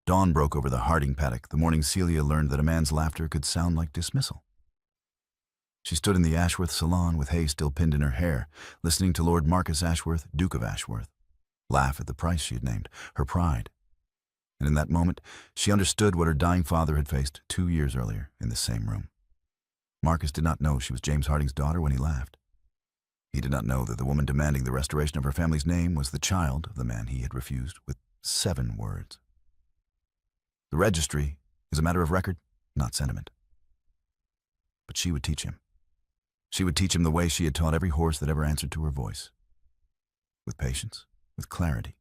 Dawn broke over the Harding paddock the morning Celia learned that a man's laughter could sound like dismissal. She stood in the Ashworth salon with hay still pinned in her hair, listening to Lord Marcus Ashworth, Duke of Ashworth, laugh at the price she had named, her pride. And in that moment, she understood what her dying father had faced 2 years earlier in this same room. Marcus did not know she was James Harding's daughter when he laughed. He did not know that the woman demanding the restoration of her family's name was the child of the man he had refused with 7 words. The registry is a matter of record, not sentiment. But she would teach him. She would teach him the way she had taught every horse that ever answered to her voice. With patience, with clarity,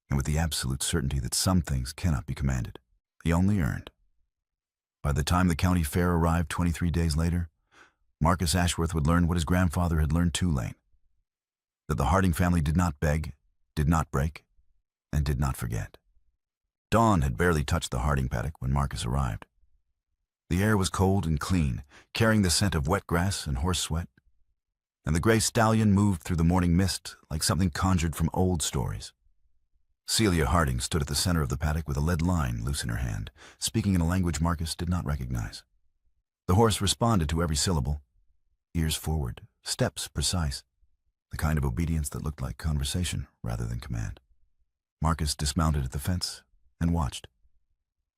and with the absolute certainty that some things cannot be commanded, he only earned. By the time the county fair arrived 23 days later, Marcus Ashworth would learn what his grandfather had learned too late, that the Harding family did not beg, did not break, and did not forget. Dawn had barely touched the Harding paddock when Marcus arrived. The air was cold and clean, carrying the scent of wet grass and horse sweat, and the gray stallion moved through the morning mist like something conjured from old stories. Celia Harding stood at the center of the paddock with a lead line loose in her hand, speaking in a language Marcus did not recognize. The horse responded to every syllable, ears forward, steps precise, the kind of obedience that looked like conversation rather than command. Marcus dismounted at the fence and watched.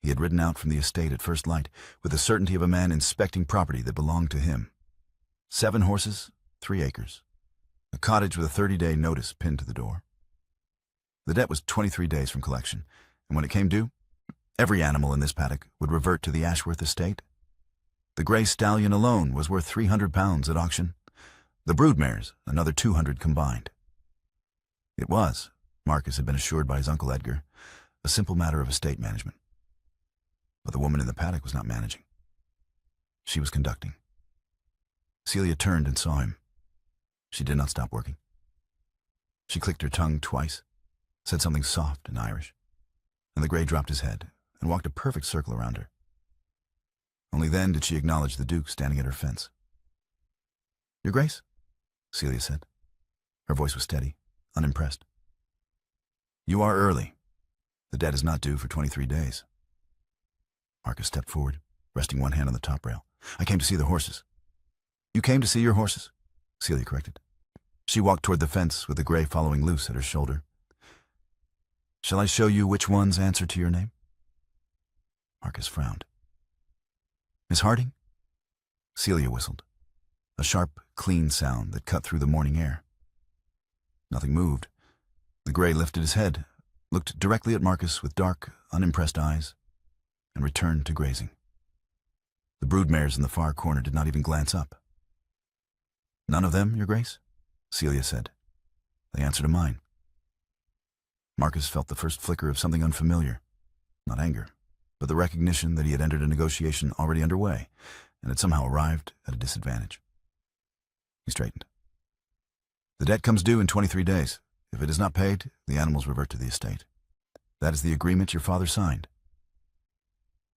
He had ridden out from the estate at first light with the certainty of a man inspecting property that belonged to him. 7 horses, 3 acres. A cottage with a 30-day notice pinned to the door. The debt was 23 days from collection, and when it came due, every animal in this paddock would revert to the Ashworth estate. The gray stallion alone was worth £300 at auction. The broodmares, another 200 combined. It was, Marcus had been assured by his Uncle Edgar, a simple matter of estate management. But the woman in the paddock was not managing. She was conducting. Celia turned and saw him. She did not stop working. She clicked her tongue twice, said something soft in Irish, and the gray dropped his head and walked a perfect circle around her. Only then did she acknowledge the Duke standing at her fence. "Your Grace," Celia said. Her voice was steady, unimpressed. "You are early. The debt is not due for 23 days. Marcus stepped forward, resting one hand on the top rail. "I came to see the horses." "You came to see your horses," Celia corrected. She walked toward the fence with the gray following loose at her shoulder. "Shall I show you which ones answer to your name?" Marcus frowned. "Miss Harding?" Celia whistled, a sharp, clean sound that cut through the morning air. Nothing moved. The gray lifted his head, looked directly at Marcus with dark, unimpressed eyes, and returned to grazing. The broodmares in the far corner did not even glance up. "None of them, Your Grace?" Celia said. "They answer to mine." Marcus felt the first flicker of something unfamiliar, not anger, but the recognition that he had entered a negotiation already underway and had somehow arrived at a disadvantage. He straightened. "The debt comes due in 23 days. If it is not paid, the animals revert to the estate. That is the agreement your father signed."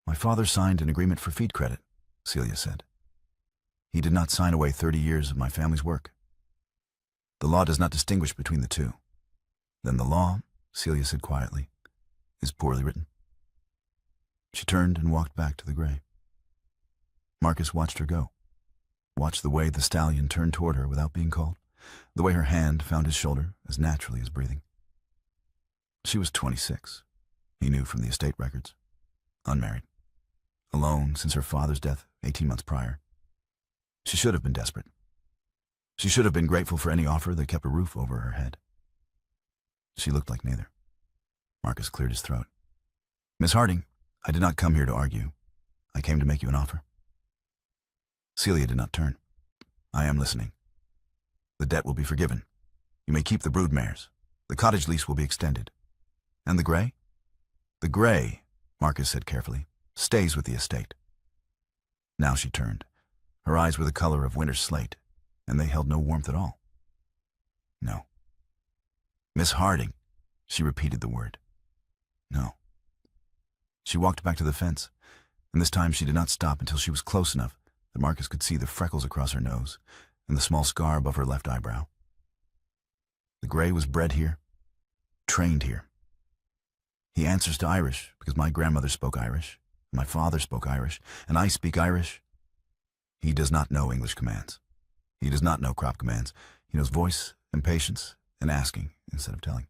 "My father signed an agreement for feed credit," Celia said. "He did not sign away 30 years of my family's work. The law does not distinguish between the two." "Then the law," Celia said quietly, "is poorly written." She turned and walked back to the gray. Marcus watched her go, watched the way the stallion turned toward her without being called, the way her hand found his shoulder as naturally as breathing. She was 26, he knew from the estate records, unmarried, alone since her father's death 18 months prior. She should have been desperate. She should have been grateful for any offer that kept a roof over her head. She looked like neither. Marcus cleared his throat. "Miss Harding, I did not come here to argue. I came to make you an offer." Celia did not turn. "I am listening. The debt will be forgiven. You may keep the broodmares. The cottage lease will be extended. And the gray?" "The gray," Marcus said carefully, "stays with the estate." Now she turned. Her eyes were the color of winter's slate, and they held no warmth at all. "No." "Miss Harding," she repeated the word. "No." She walked back to the fence, and this time she did not stop until she was close enough that Marcus could see the freckles across her nose and the small scar above her left eyebrow. The gray was bred here, trained here. He answers to Irish because my grandmother spoke Irish, my father spoke Irish, and I speak Irish. He does not know English commands. He does not know crop commands. He knows voice and patience and asking instead of telling.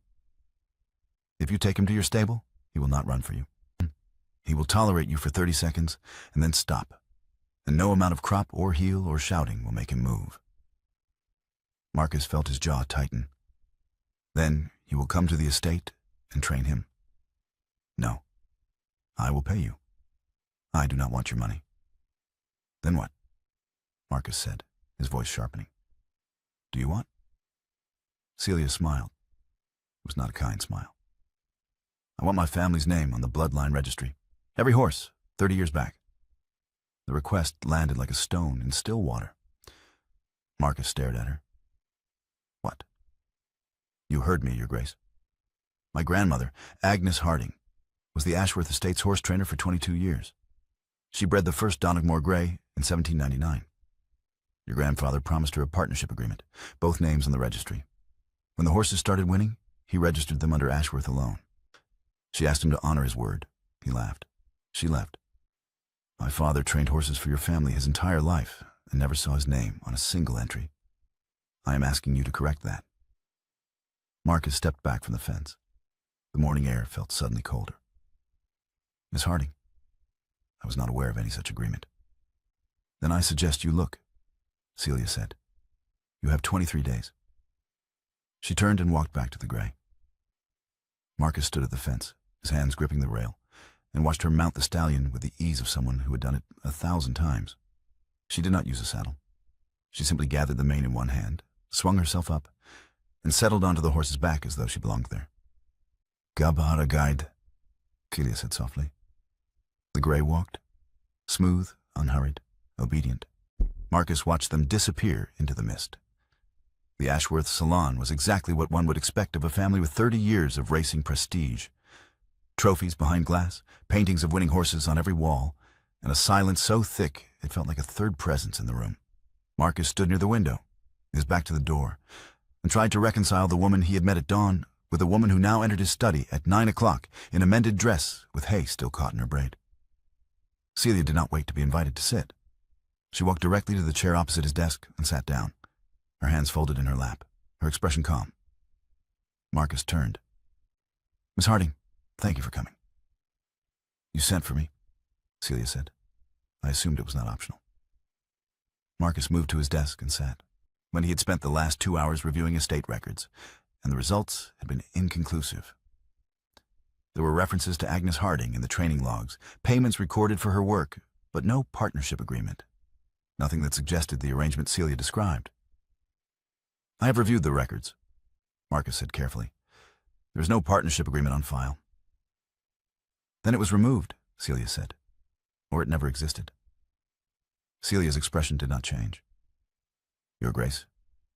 If you take him to your stable, he will not run for you. He will tolerate you for 30 seconds and then stop, and no amount of crop or heel or shouting will make him move. Marcus felt his jaw tighten. Then he will come to the estate and train him. No, I will pay you. I do not want your money. Then what? Marcus said, his voice sharpening. Do you want? Celia smiled. It was not a kind smile. I want my family's name on the bloodline registry. Every horse, 30 years back. The request landed like a stone in still water. Marcus stared at her. What? You heard me, Your Grace. My grandmother, Agnes Harding, was the Ashworth Estate's horse trainer for 22 years. She bred the first Donegal Grey in 1799. Your grandfather promised her a partnership agreement, both names on the registry. When the horses started winning, he registered them under Ashworth alone. She asked him to honor his word. He laughed. She left. My father trained horses for your family his entire life and never saw his name on a single entry. I am asking you to correct that. Marcus stepped back from the fence. The morning air felt suddenly colder. Miss Harding, I was not aware of any such agreement. Then I suggest you look, Celia said. You have 23 days. She turned and walked back to the gray. Marcus stood at the fence, his hands gripping the rail, and watched her mount the stallion with the ease of someone who had done it 1,000 times. She did not use a saddle. She simply gathered the mane in one hand, swung herself up, and settled onto the horse's back as though she belonged there. Gab a guide, Celia said softly. The gray walked, smooth, unhurried, obedient. Marcus watched them disappear into the mist. The Ashworth salon was exactly what one would expect of a family with 30 years of racing prestige. Trophies behind glass, paintings of winning horses on every wall, and a silence so thick it felt like a third presence in the room. Marcus stood near the window, his back to the door, and tried to reconcile the woman he had met at dawn with the woman who now entered his study at 9 o'clock in a mended dress with hay still caught in her braid. Celia did not wait to be invited to sit. She walked directly to the chair opposite his desk and sat down, her hands folded in her lap, her expression calm. Marcus turned. Miss Harding, thank you for coming. You sent for me, Celia said. I assumed it was not optional. Marcus moved to his desk and sat. When he had spent the last 2 hours reviewing estate records, and the results had been inconclusive. There were references to Agnes Harding in the training logs, payments recorded for her work, but no partnership agreement. Nothing that suggested the arrangement Celia described. I have reviewed the records, Marcus said carefully. There is no partnership agreement on file. Then it was removed, Celia said, or it never existed. Celia's expression did not change. Your Grace,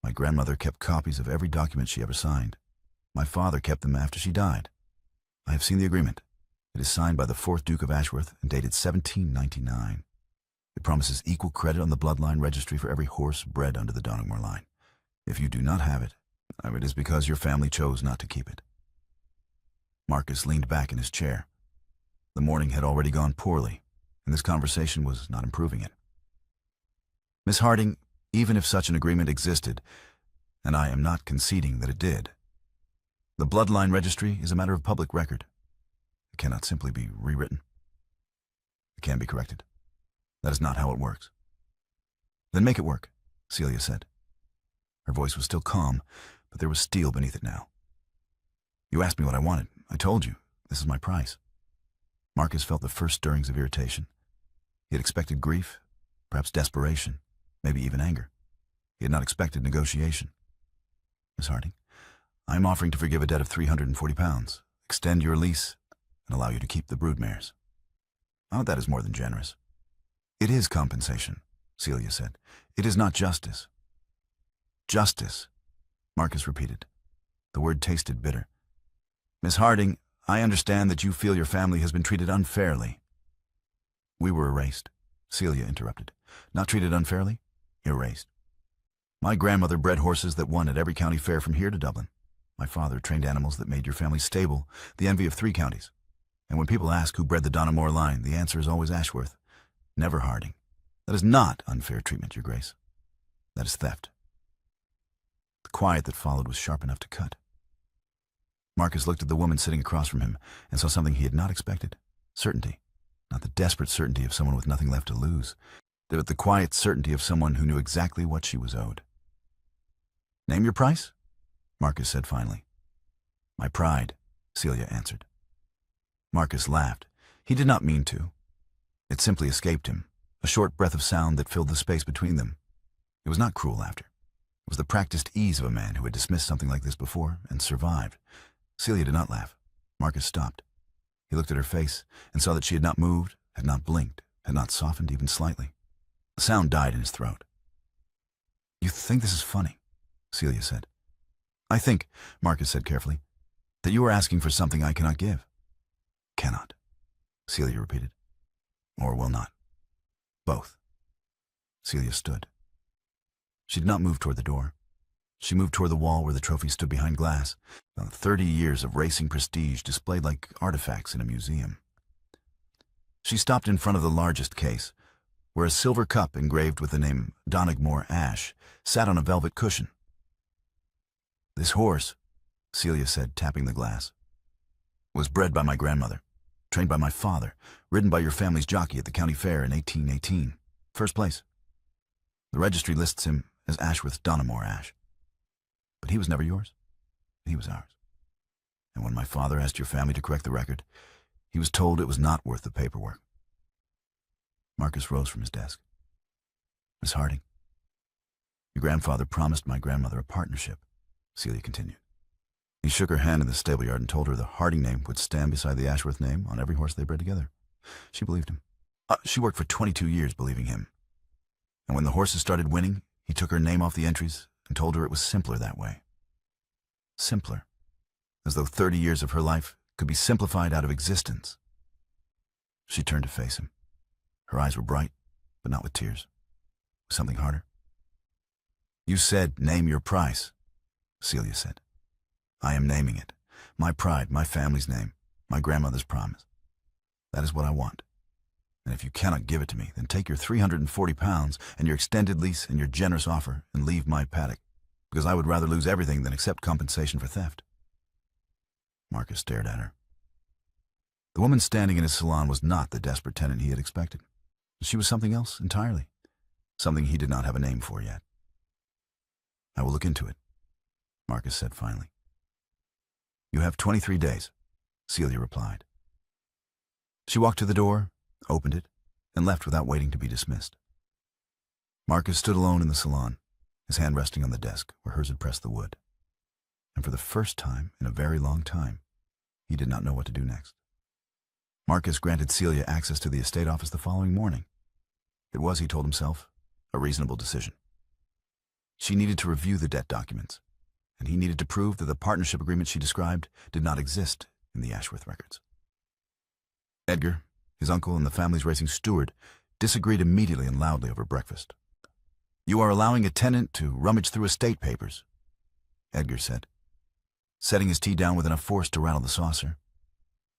my grandmother kept copies of every document she ever signed. My father kept them after she died. I have seen the agreement. It is signed by the 4th Duke of Ashworth and dated 1799. It promises equal credit on the bloodline registry for every horse bred under the Donegal line. If you do not have it, it is because your family chose not to keep it. Marcus leaned back in his chair. The morning had already gone poorly, and this conversation was not improving it. Miss Harding, even if such an agreement existed, and I am not conceding that it did, the bloodline registry is a matter of public record. It cannot simply be rewritten. It can be corrected. That is not how it works. Then make it work, Celia said. Her voice was still calm, but there was steel beneath it now. You asked me what I wanted. I told you. This is my price. Marcus felt the first stirrings of irritation. He had expected grief, perhaps desperation, maybe even anger. He had not expected negotiation. Miss Harding, I am offering to forgive a debt of £340, extend your lease, and allow you to keep the broodmares. Oh, that is more than generous. It is compensation, Celia said. It is not justice. Justice, Marcus repeated. The word tasted bitter. Miss Harding, I understand that you feel your family has been treated unfairly. We were erased, Celia interrupted. Not treated unfairly, erased. My grandmother bred horses that won at every county fair from here to Dublin. My father trained animals that made your family stable, the envy of 3 counties. And when people ask who bred the Donamore line, the answer is always Ashworth, never Harding. That is not unfair treatment, Your Grace. That is theft. The quiet that followed was sharp enough to cut. Marcus looked at the woman sitting across from him and saw something he had not expected. Certainty. Not the desperate certainty of someone with nothing left to lose, but the quiet certainty of someone who knew exactly what she was owed. "Name your price?" Marcus said finally. "My pride," Celia answered. Marcus laughed. He did not mean to. It simply escaped him, a short breath of sound that filled the space between them. It was not cruel laughter. It was the practiced ease of a man who had dismissed something like this before and survived. Celia did not laugh. Marcus stopped. He looked at her face and saw that she had not moved, had not blinked, had not softened even slightly. The sound died in his throat. "You think this is funny," Celia said. "I think," Marcus said carefully, "that you are asking for something I cannot give." "Cannot," Celia repeated. "Or will not. Both." Celia stood. She did not move toward the door. She moved toward the wall where the trophy stood behind glass, 30 years of racing prestige displayed like artifacts in a museum. She stopped in front of the largest case, where a silver cup engraved with the name Donagmore Ash sat on a velvet cushion. "This horse," Celia said, tapping the glass, "was bred by my grandmother, trained by my father, ridden by your family's jockey at the county fair in 1818. First place. The registry lists him as Ashworth Donamore Ash. But he was never yours. He was ours. And when my father asked your family to correct the record, he was told it was not worth the paperwork." Marcus rose from his desk. "Miss Harding, your grandfather promised my grandmother a partnership," Celia continued. "He shook her hand in the stable yard and told her the Harding name would stand beside the Ashworth name on every horse they bred together. She believed him. She worked for 22 years believing him. And when the horses started winning, he took her name off the entries and told her it was simpler that way. Simpler. As though 30 years of her life could be simplified out of existence." She turned to face him. Her eyes were bright, but not with tears. With something harder. "You said, 'Name your price,'" Celia said. "I am naming it. My pride, my family's name, my grandmother's promise. That is what I want. And if you cannot give it to me, then take your £340 and your extended lease and your generous offer and leave my paddock, because I would rather lose everything than accept compensation for theft." Marcus stared at her. The woman standing in his salon was not the desperate tenant he had expected. She was something else entirely, something he did not have a name for yet. "I will look into it," Marcus said finally. "You have 23 days, Celia replied. She walked to the door, opened it, and left without waiting to be dismissed. Marcus stood alone in the salon, his hand resting on the desk where hers had pressed the wood. And for the first time in a very long time, he did not know what to do next. Marcus granted Celia access to the estate office the following morning. It was, he told himself, a reasonable decision. She needed to review the debt documents, and he needed to prove that the partnership agreement she described did not exist in the Ashworth records. Edgar, his uncle and the family's racing steward, disagreed immediately and loudly over breakfast. "You are allowing a tenant to rummage through estate papers," Edgar said, setting his tea down with enough force to rattle the saucer.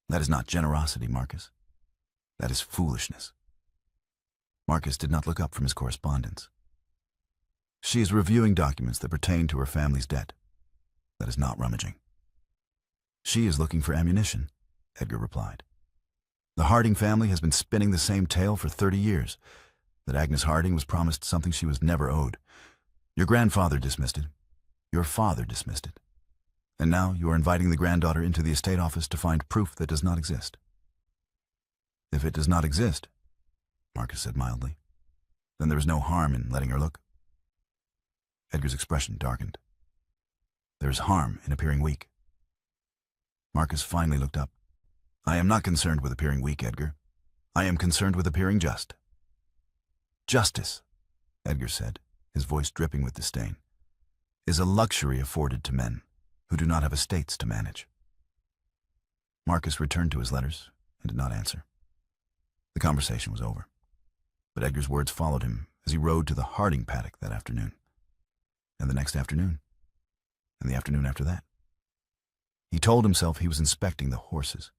"That is not generosity, Marcus. That is foolishness." Marcus did not look up from his correspondence. "She is reviewing documents that pertain to her family's debt. That is not rummaging." "She is looking for ammunition," Edgar replied. "The Harding family has been spinning the same tale for 30 years, that Agnes Harding was promised something she was never owed. Your grandfather dismissed it. Your father dismissed it. And now you are inviting the granddaughter into the estate office to find proof that does not exist." "If it does not exist," Marcus said mildly, "then there is no harm in letting her look." Edgar's expression darkened. "There is harm in appearing weak." Marcus finally looked up. "I am not concerned with appearing weak, Edgar. I am concerned with appearing just." "Justice," Edgar said, his voice dripping with disdain, "is a luxury afforded to men who do not have estates to manage." Marcus returned to his letters and did not answer. The conversation was over, but Edgar's words followed him as he rode to the Harding paddock that afternoon, and the next afternoon, and the afternoon after that. He told himself he was inspecting the horses.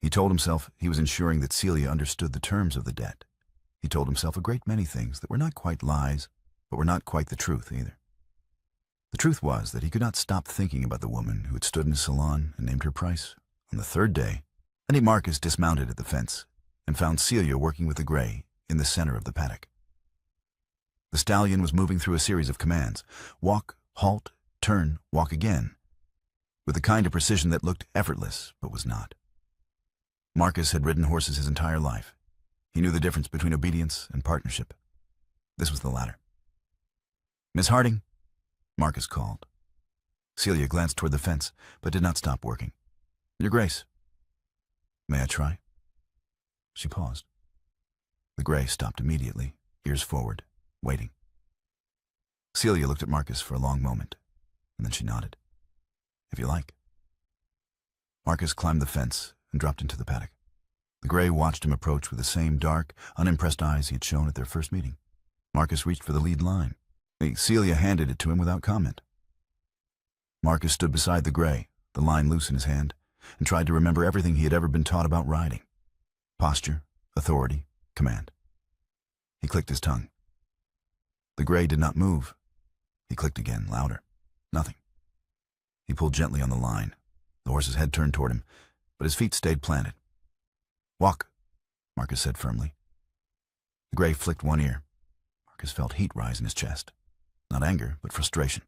He told himself he was ensuring that Celia understood the terms of the debt. He told himself a great many things that were not quite lies, but were not quite the truth either. The truth was that he could not stop thinking about the woman who had stood in his salon and named her price. On the third day, Marcus dismounted at the fence and found Celia working with the gray in the center of the paddock. The stallion was moving through a series of commands: walk, halt, turn, walk again, with a kind of precision that looked effortless but was not. Marcus had ridden horses his entire life. He knew the difference between obedience and partnership. This was the latter. "Miss Harding," Marcus called. Celia glanced toward the fence, but did not stop working. "Your Grace." "May I try?" She paused. The gray stopped immediately, ears forward, waiting. Celia looked at Marcus for a long moment, and then she nodded. "If you like." Marcus climbed the fence and dropped into the paddock. The gray watched him approach with the same dark, unimpressed eyes he had shown at their first meeting. Marcus reached for the lead line. Celia handed it to him without comment. Marcus stood beside the gray, the line loose in his hand, and tried to remember everything he had ever been taught about riding: posture, authority, command. He clicked his tongue. The gray did not move. He clicked again, louder. Nothing. He pulled gently on the line. The horse's head turned toward him, but his feet stayed planted. "Walk," Marcus said firmly. The gray flicked one ear. Marcus felt heat rise in his chest. Not anger, but frustration.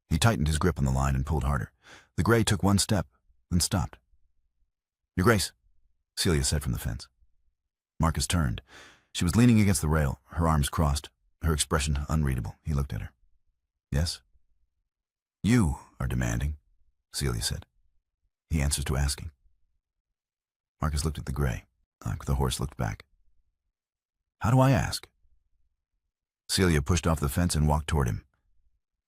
He tightened his grip on the line and pulled harder. The gray took one step, then stopped. "Your Grace," Celia said from the fence. Marcus turned. She was leaning against the rail, her arms crossed, her expression unreadable. He looked at her. "Yes?" "You are demanding," Celia said. "He answers to asking." Marcus looked at the gray. The horse looked back. "How do I ask?" Celia pushed off the fence and walked toward him.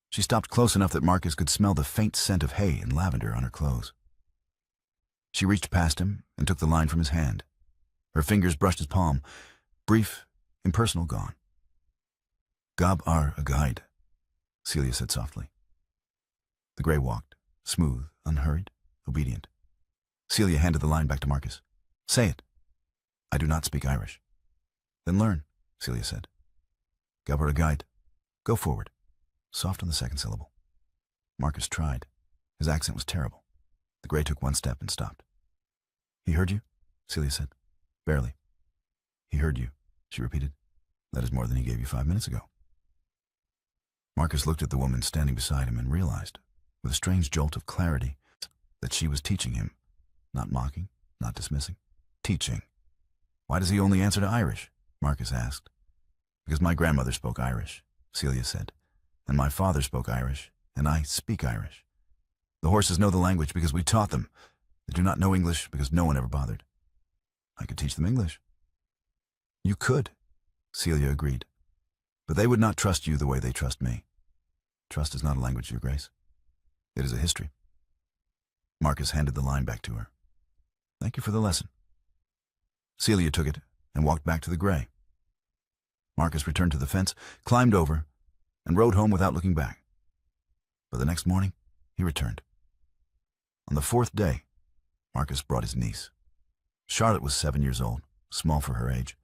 She stopped close enough that Marcus could smell the faint scent of hay and lavender on her clothes. She reached past him and took the line from his hand. Her fingers brushed his palm. Brief, impersonal, gone. "Gab ar a guide," Celia said softly. The gray walked, smooth, unhurried, obedient. Celia handed the line back to Marcus. "Say it." "I do not speak Irish." "Then learn," Celia said. "Gab ar a guide. Go forward." Soft on the second syllable. Marcus tried. His accent was terrible. The gray took one step and stopped. "He heard you?" Celia said. "Barely." "He heard you," she repeated. "That is more than he gave you 5 minutes ago." Marcus looked at the woman standing beside him and realized, with a strange jolt of clarity, that she was teaching him. Not mocking, not dismissing. Teaching. "Why does he only answer to Irish?" Marcus asked. "Because my grandmother spoke Irish," Celia said. "And my father spoke Irish, and I speak Irish. The horses know the language because we taught them. They do not know English because no one ever bothered." "I could teach them English." "You could," Celia agreed. "But they would not trust you the way they trust me. Trust is not a language, Your Grace. It is a history." Marcus handed the line back to her. "Thank you for the lesson." Celia took it and walked back to the gray. Marcus returned to the fence, climbed over, and rode home without looking back. But the next morning, he returned. On the fourth day, Marcus brought his niece. Charlotte was 7 years old, small for her age,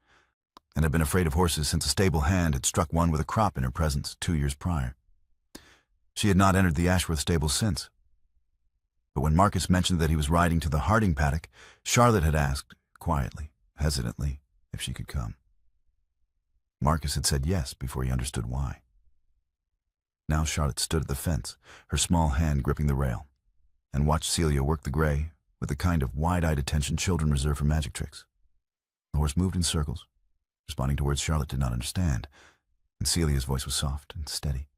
and had been afraid of horses since a stable hand had struck one with a crop in her presence 2 years prior. She had not entered the Ashworth stable since. But when Marcus mentioned that he was riding to the Harding paddock, Charlotte had asked, quietly, hesitantly, if she could come. Marcus had said yes before he understood why. Now Charlotte stood at the fence, her small hand gripping the rail, and watched Celia work the gray with the kind of wide-eyed attention children reserve for magic tricks. The horse moved in circles, responding to words Charlotte did not understand, and Celia's voice was soft and steady,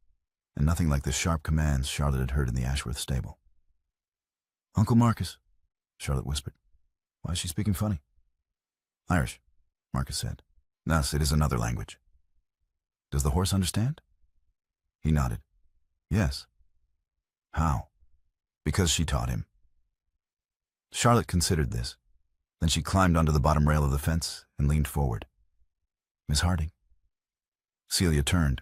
and nothing like the sharp commands Charlotte had heard in the Ashworth stable. "Uncle Marcus," Charlotte whispered. "Why is she speaking funny?" "Irish," Marcus said. "Thus, it is another language." "Does the horse understand?" He nodded. "Yes." "How?" "Because she taught him." Charlotte considered this. Then she climbed onto the bottom rail of the fence and leaned forward. "Miss Harding." Celia turned.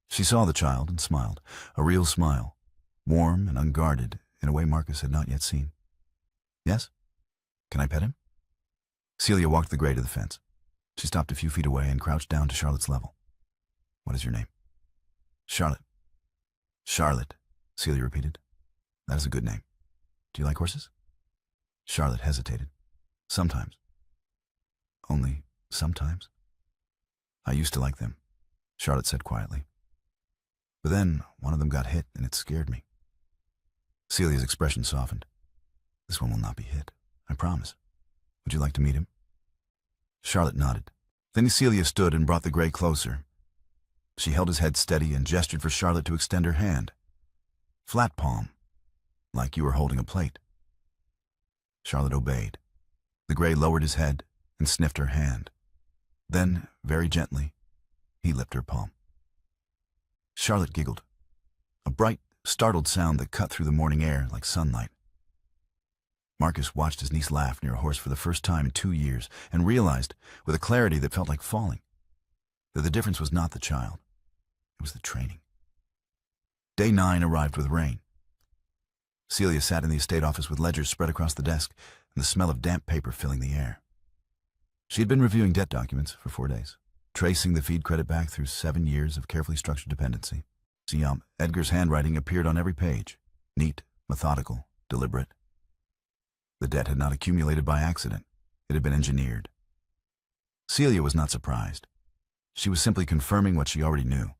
She saw the child and smiled, a real smile, warm and unguarded in a way Marcus had not yet seen. "Yes?" Can I pet him? Celia walked the gray to the fence. She stopped a few feet away and crouched down to Charlotte's level. What is your name? Charlotte. Charlotte, Celia repeated. That is a good name. Do you like horses? Charlotte hesitated. Sometimes. Only sometimes? I used to like them, Charlotte said quietly. But then one of them got hit and it scared me. Celia's expression softened. This one will not be hit, I promise. Would you like to meet him? Charlotte nodded. Then Celia stood and brought the gray closer. She held his head steady and gestured for Charlotte to extend her hand. Flat palm, like you were holding a plate. Charlotte obeyed. The gray lowered his head and sniffed her hand. Then, very gently, he lipped her palm. Charlotte giggled. A bright, startled sound that cut through the morning air like sunlight. Marcus watched his niece laugh near a horse for the first time in 2 years and realized, with a clarity that felt like falling, that the difference was not the child. It was the training. Day 9 arrived with rain. Celia sat in the estate office with ledgers spread across the desk and the smell of damp paper filling the air. She had been reviewing debt documents for 4 days, tracing the feed credit back through 7 years of carefully structured dependency. Edgar's handwriting appeared on every page, neat, methodical, deliberate. The debt had not accumulated by accident. It had been engineered. Celia was not surprised. She was simply confirming what she already knew.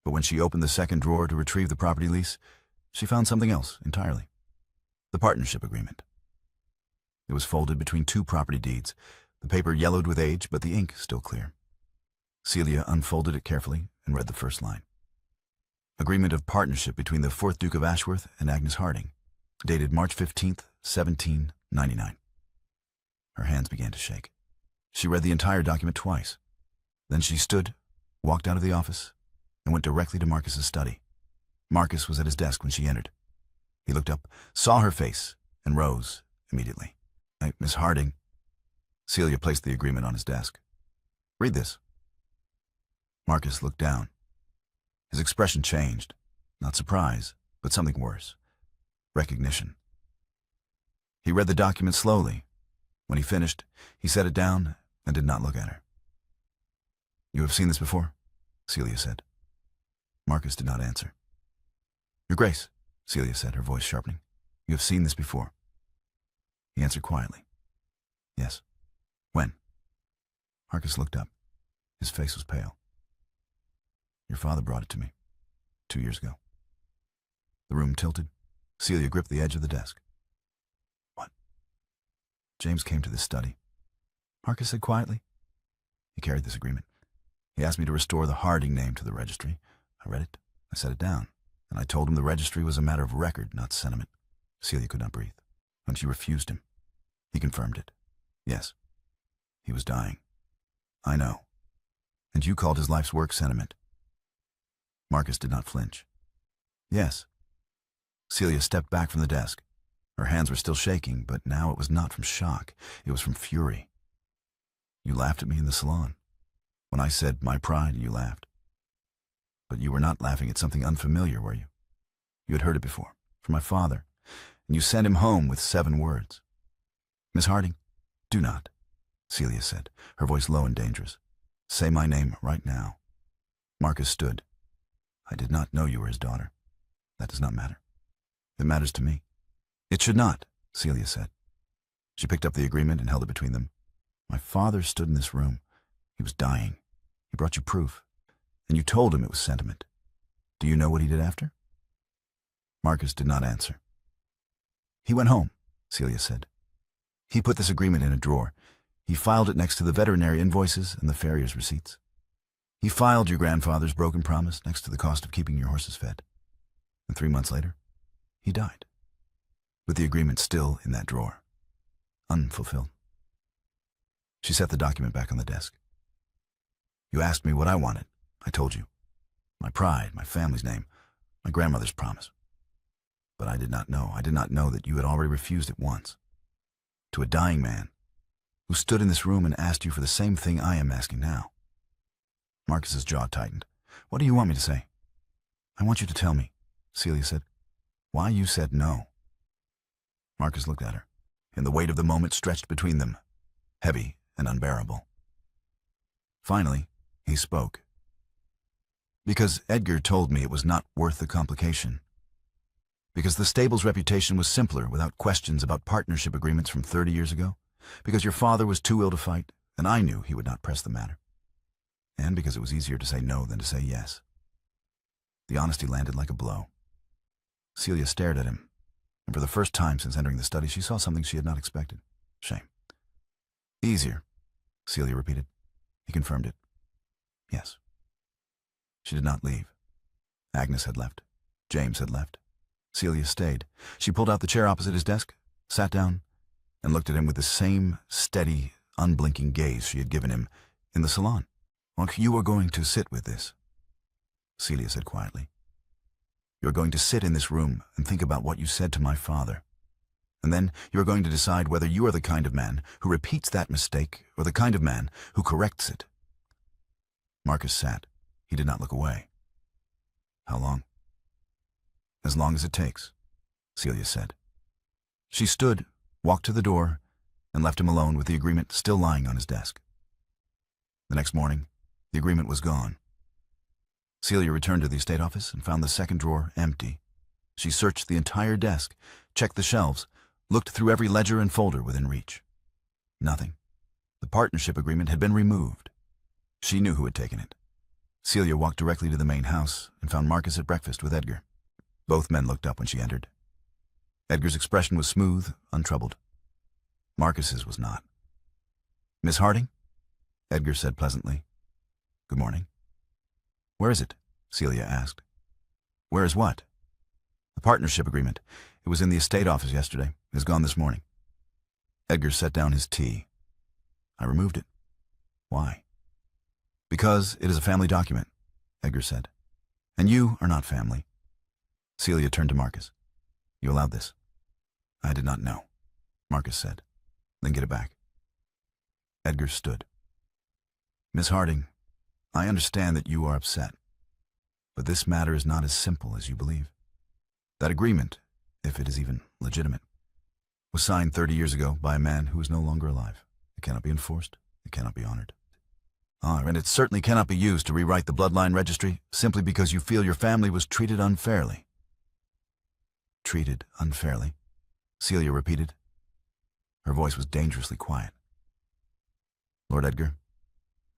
But when she opened the second drawer to retrieve the property lease, she found something else entirely. The partnership agreement. It was folded between 2 property deeds, the paper yellowed with age, but the ink still clear. Celia unfolded it carefully and read the first line. Agreement of partnership between the 4th Duke of Ashworth and Agnes Harding, dated March 15th, 1799. Her hands began to shake. She read the entire document twice. Then she stood, walked out of the office, and went directly to Marcus's study. Marcus was at his desk when she entered. He looked up, saw her face, and rose immediately. Miss Harding. Celia placed the agreement on his desk. Read this. Marcus looked down. His expression changed. Not surprise, but something worse. Recognition. He read the document slowly. When he finished, he set it down and did not look at her. You have seen this before? Celia said. Marcus did not answer. Your Grace, Celia said, her voice sharpening. You have seen this before. He answered quietly. Yes. When? Marcus looked up. His face was pale. Your father brought it to me 2 years ago. The room tilted. Celia gripped the edge of the desk. What? James came to this study. Marcus said quietly. He carried this agreement. He asked me to restore the Harding name to the registry. I read it. I set it down. And I told him the registry was a matter of record, not sentiment. Celia could not breathe. And she refused him. He confirmed it. Yes. He was dying. I know. And you called his life's work sentiment. Marcus did not flinch. Yes. Celia stepped back from the desk. Her hands were still shaking, but now it was not from shock. It was from fury. You laughed at me in the salon. When I said my pride, you laughed. But you were not laughing at something unfamiliar, were you? You had heard it before, from my father, and you sent him home with 7 words. Miss Harding, do not, Celia said, her voice low and dangerous. Say my name right now. Marcus stood. I did not know you were his daughter. That does not matter. It matters to me. It should not, Celia said. She picked up the agreement and held it between them. My father stood in this room. He was dying. He brought you proof. And you told him it was sentiment. Do you know what he did after? Marcus did not answer. He went home, Celia said. He put this agreement in a drawer. He filed it next to the veterinary invoices and the farrier's receipts. He filed your grandfather's broken promise next to the cost of keeping your horses fed. And 3 months later, he died, with the agreement still in that drawer, unfulfilled. She set the document back on the desk. You asked me what I wanted. I told you. My pride, my family's name, my grandmother's promise. But I did not know that you had already refused it once. To a dying man who stood in this room and asked you for the same thing I am asking now. Marcus's jaw tightened. What do you want me to say? I want you to tell me, Celia said, why you said no. Marcus looked at her. and the weight of the moment stretched between them, heavy and unbearable. Finally, he spoke. Because Edgar told me it was not worth the complication. Because the stable's reputation was simpler without questions about partnership agreements from 30 years ago. Because your father was too ill to fight, and I knew he would not press the matter. And because it was easier to say no than to say yes. The honesty landed like a blow. Celia stared at him, and for the first time since entering the study, she saw something she had not expected. Shame. Easier, Celia repeated. He confirmed it. Yes. She did not leave. Agnes had left. James had left. Celia stayed. She pulled out the chair opposite his desk, sat down, and looked at him with the same steady, unblinking gaze she had given him in the salon. You are going to sit with this, Celia said quietly. You are going to sit in this room and think about what you said to my father. And then you are going to decide whether you are the kind of man who repeats that mistake or the kind of man who corrects it. Marcus sat. He did not look away. How long? As long as it takes, Celia said. She stood, walked to the door, and left him alone with the agreement still lying on his desk. The next morning, the agreement was gone. Celia returned to the estate office and found the second drawer empty. She searched the entire desk, checked the shelves, looked through every ledger and folder within reach. Nothing. The partnership agreement had been removed. She knew who had taken it. Celia walked directly to the main house and found Marcus at breakfast with Edgar. Both men looked up when she entered. Edgar's expression was smooth, untroubled. Marcus's was not. Miss Harding? Edgar said pleasantly. Good morning. Where is it? Celia asked. Where is what? The partnership agreement. It was in the estate office yesterday. It is gone this morning. Edgar set down his tea. I removed it. Why? Because it is a family document, Edgar said. And you are not family. Celia turned to Marcus. You allowed this? I did not know, Marcus said. Then get it back. Edgar stood. Miss Harding, I understand that you are upset, but this matter is not as simple as you believe. That agreement, if it is even legitimate, was signed 30 years ago by a man who is no longer alive. It cannot be enforced. It cannot be honored. And it certainly cannot be used to rewrite the bloodline registry simply because you feel your family was treated unfairly. Treated unfairly, Celia repeated. Her voice was dangerously quiet. Lord Edgar,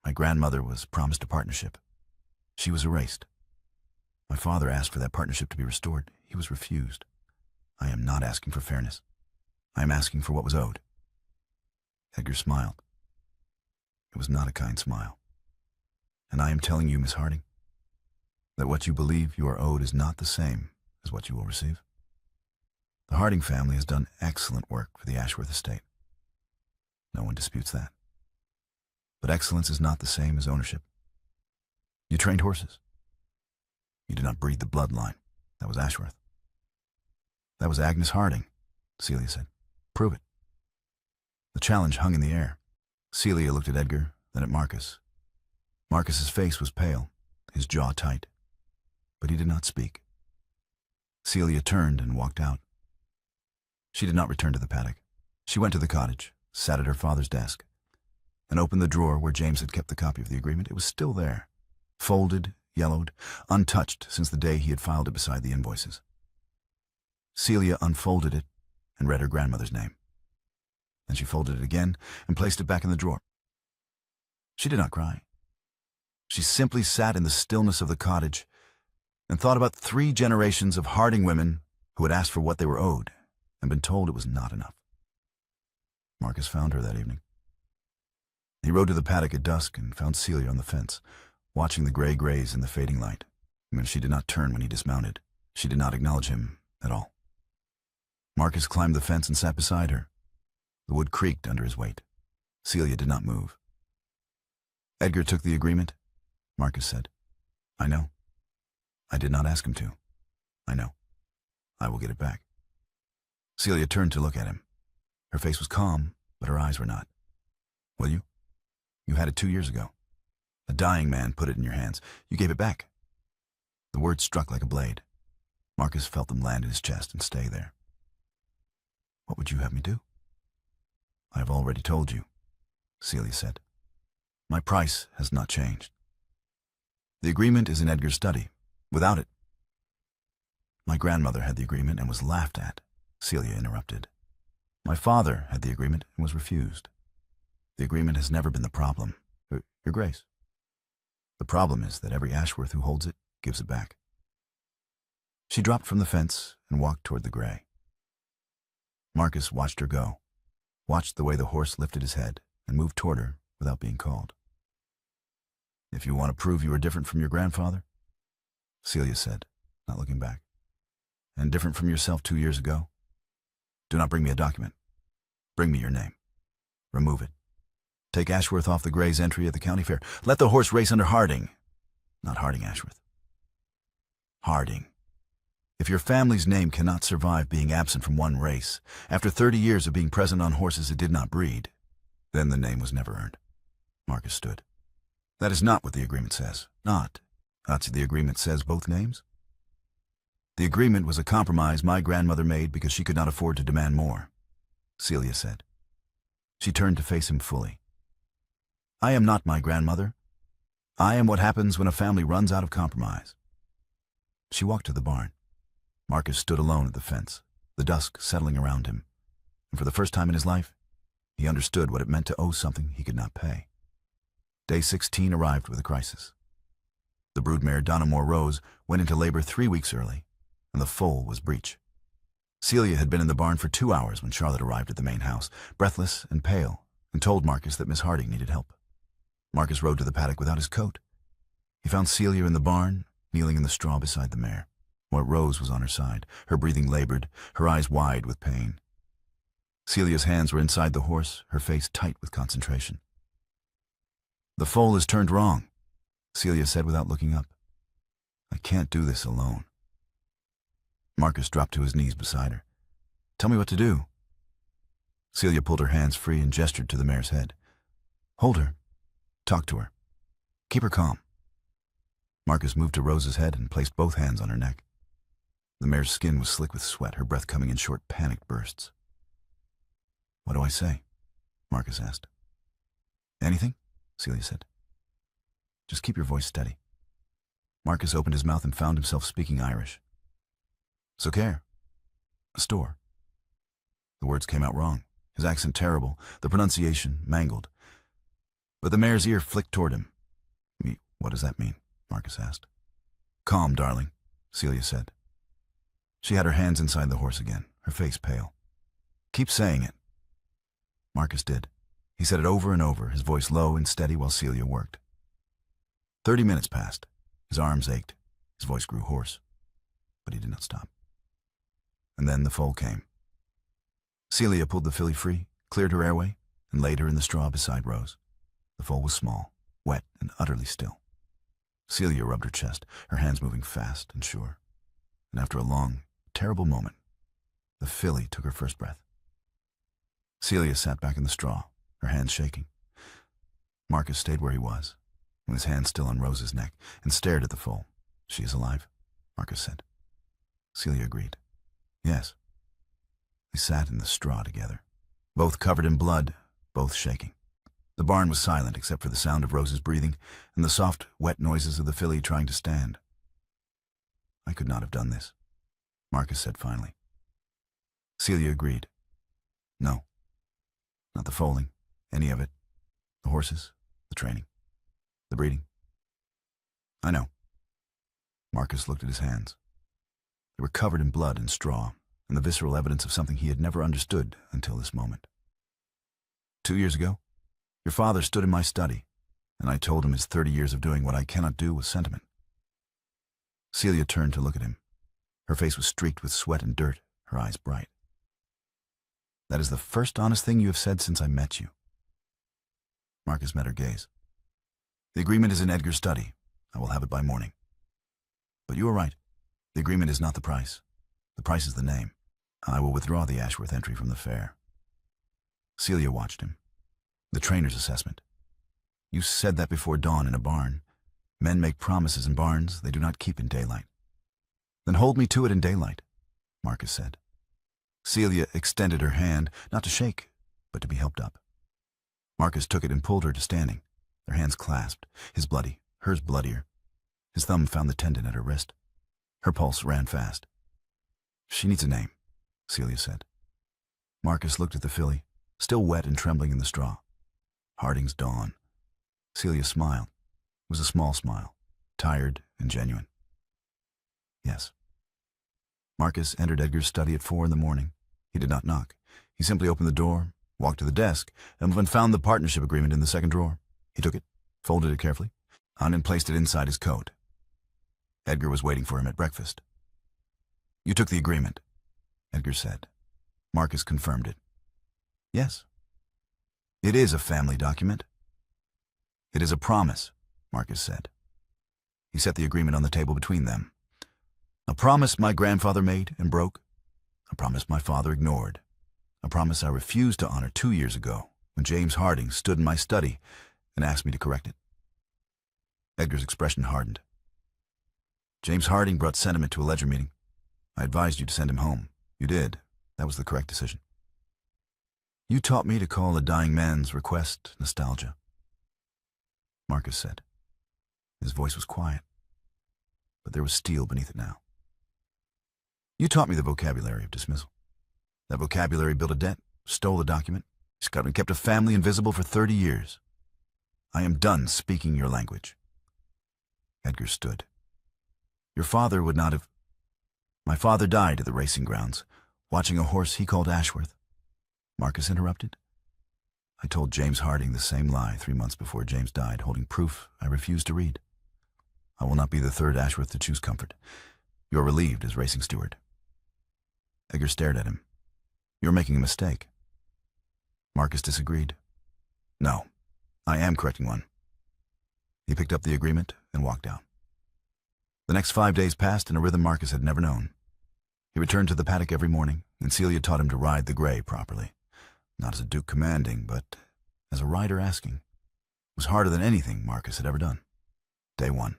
my grandmother was promised a partnership. She was erased. My father asked for that partnership to be restored. He was refused. I am not asking for fairness. I am asking for what was owed. Edgar smiled. It was not a kind smile. And I am telling you, Miss Harding, that what you believe you are owed is not the same as what you will receive. The Harding family has done excellent work for the Ashworth estate. No one disputes that. But excellence is not the same as ownership. You trained horses. You did not breed the bloodline. That was Ashworth. That was Agnes Harding, Celia said. Prove it. The challenge hung in the air. Celia looked at Edgar, then at Marcus. Marcus's face was pale, his jaw tight, but he did not speak. Celia turned and walked out. She did not return to the paddock. She went to the cottage, sat at her father's desk, and opened the drawer where James had kept the copy of the agreement. It was still there, folded, yellowed, untouched since the day he had filed it beside the invoices. Celia unfolded it and read her grandmother's name. Then she folded it again and placed it back in the drawer. She did not cry. She simply sat in the stillness of the cottage and thought about 3 generations of Harding women who had asked for what they were owed and been told it was not enough. Marcus found her that evening. He rode to the paddock at dusk and found Celia on the fence, watching the gray graze in the fading light. She did not turn when he dismounted. She did not acknowledge him at all. Marcus climbed the fence and sat beside her. The wood creaked under his weight. Celia did not move. Edgar took the agreement, Marcus said. I know. I did not ask him to. I know. I will get it back. Celia turned to look at him. Her face was calm, but her eyes were not. Will you? You had it 2 years ago. A dying man put it in your hands. You gave it back. The words struck like a blade. Marcus felt them land in his chest and stay there. What would you have me do? I've already told you, Celia said. My price has not changed. The agreement is in Edgar's study. Without it... My grandmother had the agreement and was laughed at, Celia interrupted. My father had the agreement and was refused. The agreement has never been the problem, Your Grace. The problem is that every Ashworth who holds it gives it back. She dropped from the fence and walked toward the gray. Marcus watched her go, watched the way the horse lifted his head and moved toward her without being called. If you want to prove you are different from your grandfather, Celia said, not looking back, and different from yourself 2 years ago, do not bring me a document. Bring me your name. Remove it. Take Ashworth off the Gray's entry at the county fair. Let the horse race under Harding. Not Harding Ashworth. Harding. If your family's name cannot survive being absent from one race, after 30 years of being present on horses it did not breed, then the name was never earned. Marcus stood. That is not what the agreement says. Not. The agreement says both names? The agreement was a compromise my grandmother made because she could not afford to demand more, Celia said. She turned to face him fully. I am not my grandmother. I am what happens when a family runs out of compromise. She walked to the barn. Marcus stood alone at the fence, the dusk settling around him, and for the first time in his life, he understood what it meant to owe something he could not pay. Day 16 arrived with a crisis. The broodmare Donamore Rose went into labor 3 weeks early, and the foal was breech. Celia had been in the barn for 2 hours when Charlotte arrived at the main house, breathless and pale, and told Marcus that Miss Harding needed help. Marcus rode to the paddock without his coat. He found Celia in the barn, kneeling in the straw beside the mare, while Rose was on her side, her breathing labored, her eyes wide with pain. Celia's hands were inside the horse, her face tight with concentration. The foal is turned wrong, Celia said without looking up. I can't do this alone. Marcus dropped to his knees beside her. Tell me what to do. Celia pulled her hands free and gestured to the mare's head. Hold her. Talk to her. Keep her calm. Marcus moved to Rose's head and placed both hands on her neck. The mare's skin was slick with sweat, her breath coming in short, panicked bursts. What do I say? Marcus asked. Anything? Celia said. Just keep your voice steady. Marcus opened his mouth and found himself speaking Irish. Socair. A store. The words came out wrong, his accent terrible, the pronunciation mangled. But the mare's ear flicked toward him. What does that mean? Marcus asked. Calm, darling, Celia said. She had her hands inside the horse again, her face pale. Keep saying it. Marcus did. He said it over and over, his voice low and steady while Celia worked. 30 minutes passed. His arms ached. His voice grew hoarse. But he did not stop. And then the foal came. Celia pulled the filly free, cleared her airway, and laid her in the straw beside Rose. The foal was small, wet, and utterly still. Celia rubbed her chest, her hands moving fast and sure. And after a long, terrible moment, the filly took her first breath. Celia sat back in the straw, her hands shaking. Marcus stayed where he was, with his hand still on Rose's neck, and stared at the foal. She is alive, Marcus said. Celia agreed. Yes. They sat in the straw together, both covered in blood, both shaking. The barn was silent except for the sound of Rose's breathing and the soft, wet noises of the filly trying to stand. I could not have done this, Marcus said finally. Celia agreed. No. Not the foaling, any of it. The horses, the training, the breeding. I know. Marcus looked at his hands. They were covered in blood and straw, and the visceral evidence of something he had never understood until this moment. 2 years ago, your father stood in my study, and I told him his 30 years of doing what I cannot do with sentiment. Celia turned to look at him. Her face was streaked with sweat and dirt, her eyes bright. That is the first honest thing you have said since I met you. Marcus met her gaze. The agreement is in Edgar's study. I will have it by morning. But you are right. The agreement is not the price. The price is the name. I will withdraw the Ashworth entry from the fair. Celia watched him. The trainer's assessment. You said that before dawn in a barn. Men make promises in barns they do not keep in daylight. Then hold me to it in daylight, Marcus said. Celia extended her hand, not to shake, but to be helped up. Marcus took it and pulled her to standing, their hands clasped, his bloody, hers bloodier. His thumb found the tendon at her wrist. Her pulse ran fast. "She needs a name," Celia said. Marcus looked at the filly, still wet and trembling in the straw. "Harding's Dawn." Celia smiled. It was a small smile, tired and genuine. "Yes." Marcus entered Edgar's study at 4 in the morning. He did not knock. He simply opened the door, walked to the desk, and found the partnership agreement in the second drawer. He took it, folded it carefully, and placed it inside his coat. Edgar was waiting for him at breakfast. "You took the agreement," Edgar said. Marcus confirmed it. "Yes." "It is a family document." "It is a promise," Marcus said. He set the agreement on the table between them. "A promise my grandfather made and broke. A promise my father ignored. A promise I refused to honor 2 years ago when James Harding stood in my study and asked me to correct it." Edgar's expression hardened. "James Harding brought sentiment to a ledger meeting. I advised you to send him home. You did. That was the correct decision. You taught me to call a dying man's request nostalgia," Marcus said. His voice was quiet, but there was steel beneath it now. "You taught me the vocabulary of dismissal. That vocabulary built a debt, stole a document, scouted and kept a family invisible for 30 years. I am done speaking your language." Edgar stood. "Your father would not have—" "My father died at the racing grounds, watching a horse he called Ashworth," Marcus interrupted. "I told James Harding the same lie 3 months before James died, holding proof I refused to read. I will not be the third Ashworth to choose comfort. You are relieved as racing steward." Edgar stared at him. "You are making a mistake." Marcus disagreed. "No, I am correcting one." He picked up the agreement and walked out. The next 5 days passed in a rhythm Marcus had never known. He returned to the paddock every morning, and Celia taught him to ride the gray properly. Not as a duke commanding, but as a rider asking. It was harder than anything Marcus had ever done. Day 1.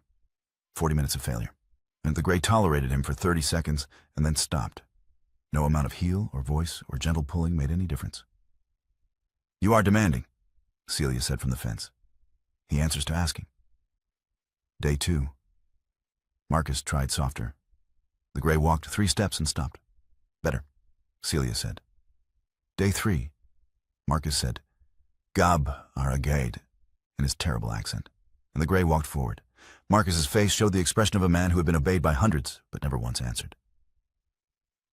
40 minutes of failure. And the gray tolerated him for 30 seconds and then stopped. No amount of heel or voice or gentle pulling made any difference. "You are demanding," Celia said from the fence. "He answers to asking." Day 2. Marcus tried softer. The gray walked 3 steps and stopped. "Better," Celia said. Day 3. Marcus said, "Gab aragade," in his terrible accent, and the gray walked forward. Marcus's face showed the expression of a man who had been obeyed by hundreds, but never once answered.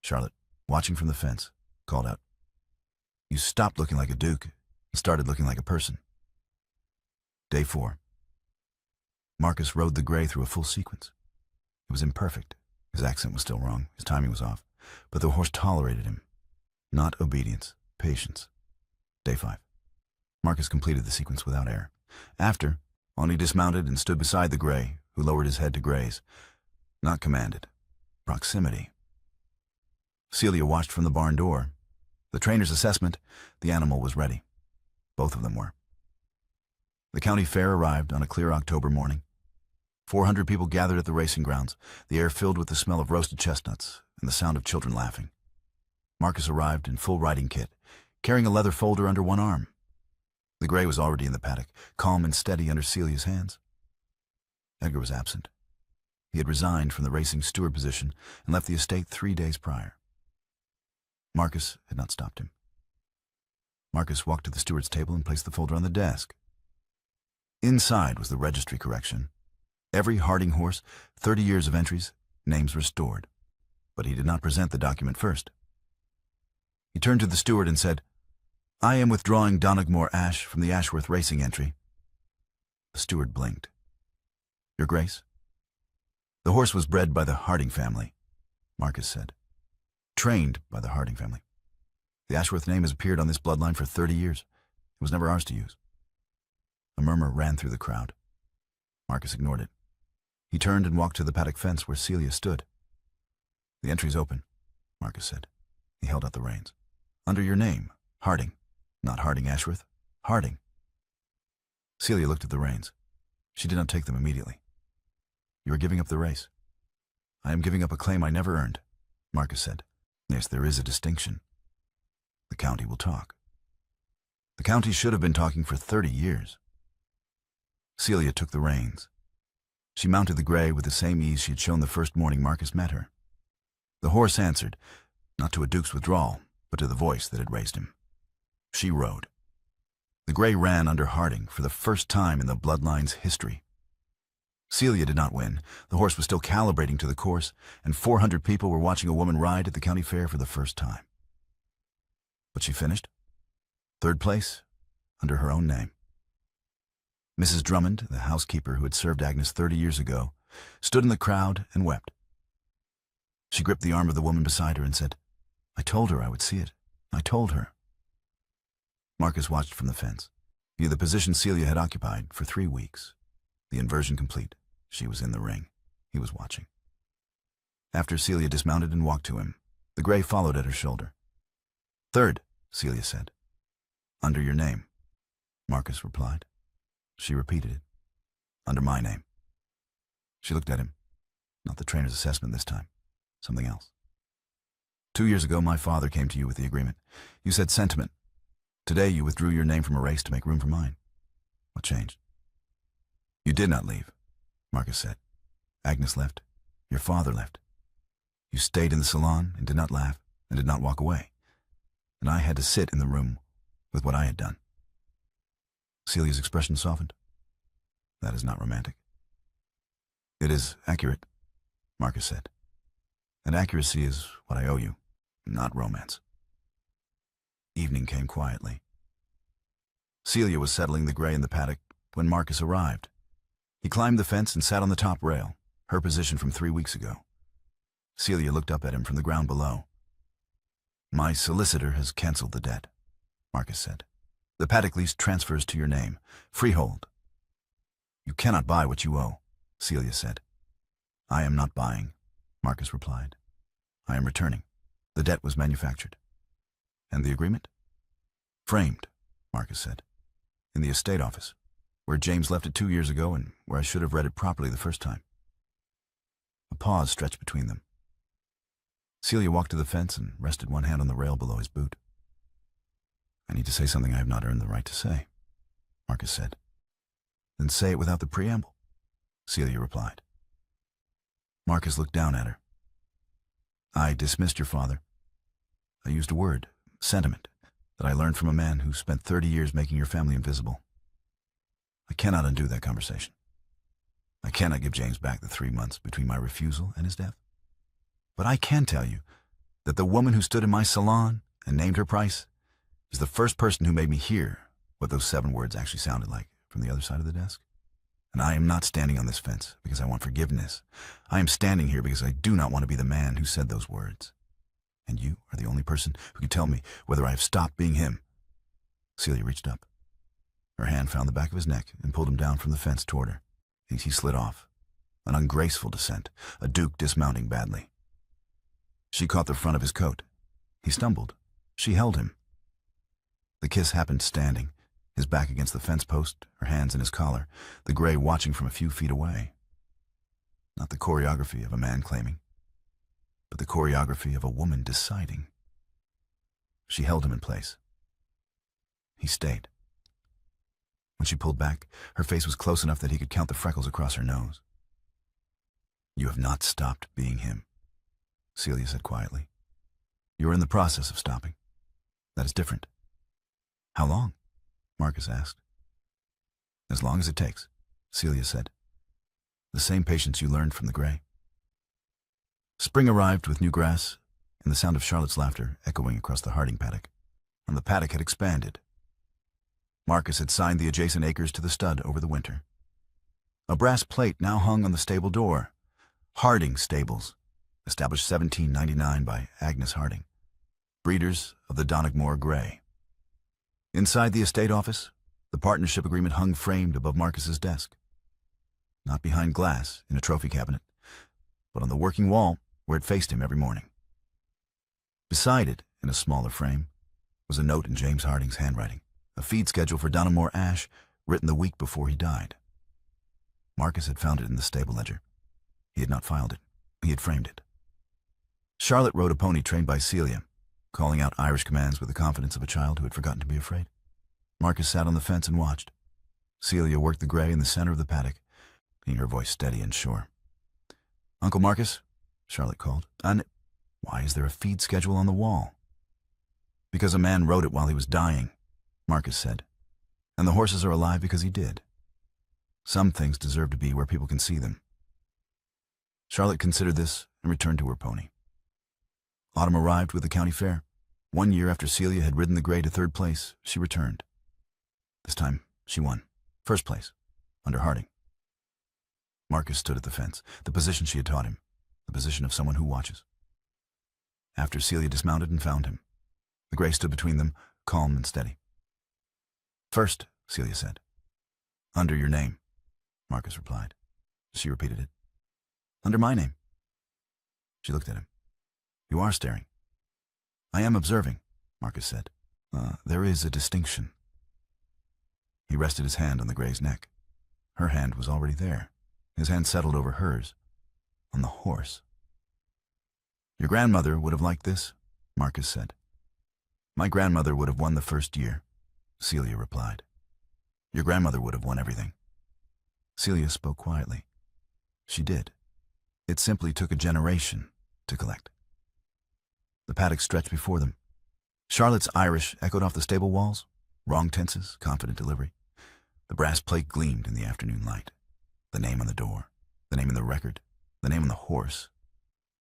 Charlotte, watching from the fence, called out, "You stopped looking like a duke and started looking like a person." Day 4. Marcus rode the gray through a full sequence. It was imperfect. His accent was still wrong. His timing was off. But the horse tolerated him. Not obedience, patience. Day 5. Marcus completed the sequence without error. After, Oni dismounted and stood beside the gray, who lowered his head to graze. Not commanded. Proximity. Celia watched from the barn door. The trainer's assessment, the animal was ready. Both of them were. The county fair arrived on a clear October morning. 400 people gathered at the racing grounds, the air filled with the smell of roasted chestnuts and the sound of children laughing. Marcus arrived in full riding kit, carrying a leather folder under one arm. The gray was already in the paddock, calm and steady under Celia's hands. Edgar was absent. He had resigned from the racing steward position and left the estate 3 days prior. Marcus had not stopped him. Marcus walked to the steward's table and placed the folder on the desk. Inside was the registry correction. Every Harding horse, 30 years of entries, names restored. But he did not present the document first. He turned to the steward and said, "I am withdrawing Donogmore Ash from the Ashworth racing entry." The steward blinked. "Your Grace?" "The horse was bred by the Harding family," Marcus said. "Trained by the Harding family. The Ashworth name has appeared on this bloodline for 30 years. It was never ours to use." A murmur ran through the crowd. Marcus ignored it. He turned and walked to the paddock fence where Celia stood. "The entry's open," Marcus said. He held out the reins. "Under your name, Harding. Not Harding Ashworth. Harding." Celia looked at the reins. She did not take them immediately. "You are giving up the race." "I am giving up a claim I never earned," Marcus said. "Yes, there is a distinction. The county will talk." The county should have been talking for 30 years. Celia took the reins. She mounted the gray with the same ease she had shown the first morning Marcus met her. The horse answered, not to a duke's withdrawal, but to the voice that had raised him. She rode. The gray ran under Harding for the first time in the bloodline's history. Celia did not win. The horse was still calibrating to the course, and 400 people were watching a woman ride at the county fair for the first time. But she finished. Third place, under her own name. Mrs. Drummond, the housekeeper who had served Agnes 30 years ago, stood in the crowd and wept. She gripped the arm of the woman beside her and said, "I told her I would see it. I told her." Marcus watched from the fence. He had the position Celia had occupied for 3 weeks. The inversion complete. She was in the ring. He was watching. After Celia dismounted and walked to him, the gray followed at her shoulder. "Third," Celia said. "Under your name," Marcus replied. She repeated it. "Under my name." She looked at him. Not the trainer's assessment this time. Something else. "2 years ago, my father came to you with the agreement. You said sentiment. Today, you withdrew your name from a race to make room for mine. What changed?" "You did not leave," Marcus said. "Agnes left. Your father left. You stayed in the salon and did not laugh and did not walk away. And I had to sit in the room with what I had done." Celia's expression softened. "That is not romantic." "It is accurate," Marcus said. "And accuracy is what I owe you, not romance." Evening came quietly. Celia was settling the gray in the paddock when Marcus arrived. He climbed the fence and sat on the top rail, her position from 3 weeks ago. Celia looked up at him from the ground below. "My solicitor has canceled the debt," Marcus said. "The paddock lease transfers to your name. Freehold." "You cannot buy what you owe," Celia said. "I am not buying," Marcus replied. "I am returning. The debt was manufactured." "And the agreement?" "Framed," Marcus said. "In the estate office, where James left it 2 years ago and where I should have read it properly the first time." A pause stretched between them. Celia walked to the fence and rested one hand on the rail below his boot. "I need to say something I have not earned the right to say," Marcus said. "Then say it without the preamble," Celia replied. Marcus looked down at her. "I dismissed your father. I used a word, sentiment, that I learned from a man who spent 30 years making your family invisible. I cannot undo that conversation. I cannot give James back the 3 months between my refusal and his death. But I can tell you that the woman who stood in my salon and named her price is the first person who made me hear what those 7 words actually sounded like from the other side of the desk. And I am not standing on this fence because I want forgiveness. I am standing here because I do not want to be the man who said those words. And you are the only person who can tell me whether I have stopped being him." Celia reached up. Her hand found the back of his neck and pulled him down from the fence toward her. He slid off. An ungraceful descent, a duke dismounting badly. She caught the front of his coat. He stumbled. She held him. The kiss happened standing, his back against the fence post, her hands in his collar, the gray watching from a few feet away. Not the choreography of a man claiming, but the choreography of a woman deciding. She held him in place. He stayed. When she pulled back, her face was close enough that he could count the freckles across her nose. "You have not stopped being him," Celia said quietly. "You are in the process of stopping. That is different." "How long?" Marcus asked. "As long as it takes," Celia said. "The same patience you learned from the gray." Spring arrived with new grass and the sound of Charlotte's laughter echoing across the Harding paddock, and the paddock had expanded. Marcus had signed the adjacent acres to the stud over the winter. A brass plate now hung on the stable door. Harding Stables, established 1799 by Agnes Harding, breeders of the Donegal Grey. Inside the estate office, the partnership agreement hung framed above Marcus's desk. Not behind glass in a trophy cabinet, but on the working wall where it faced him every morning. Beside it, in a smaller frame, was a note in James Harding's handwriting, a feed schedule for Donegal Ash written the week before he died. Marcus had found it in the stable ledger. He had not filed it. He had framed it. Charlotte rode a pony trained by Celia, calling out Irish commands with the confidence of a child who had forgotten to be afraid. Marcus sat on the fence and watched. Celia worked the gray in the center of the paddock, being her voice steady and sure. "Uncle Marcus," Charlotte called. "Why is there a feed schedule on the wall?" "Because a man wrote it while he was dying," Marcus said. "And the horses are alive because he did. Some things deserve to be where people can see them." Charlotte considered this and returned to her pony. Autumn arrived with the county fair. 1 year after Celia had ridden the gray to 3rd place, she returned. This time, she won. 1st place, under Harding. Marcus stood at the fence, the position she had taught him, the position of someone who watches. After Celia dismounted and found him, the gray stood between them, calm and steady. "First," Celia said. "Under your name," Marcus replied. She repeated it. "Under my name." She looked at him. "You are staring." "I am observing," Marcus said. There is a distinction." He rested his hand on the gray's neck. Her hand was already there. His hand settled over hers, on the horse. "Your grandmother would have liked this," Marcus said. "My grandmother would have won the 1st year," Celia replied. "Your grandmother would have won everything." Celia spoke quietly. She did. It simply took a generation to collect. The paddock stretched before them. Charlotte's Irish echoed off the stable walls, wrong tenses, confident delivery. The brass plate gleamed in the afternoon light. The name on the door, the name in the record, the name on the horse.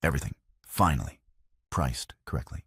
Everything, finally, priced correctly.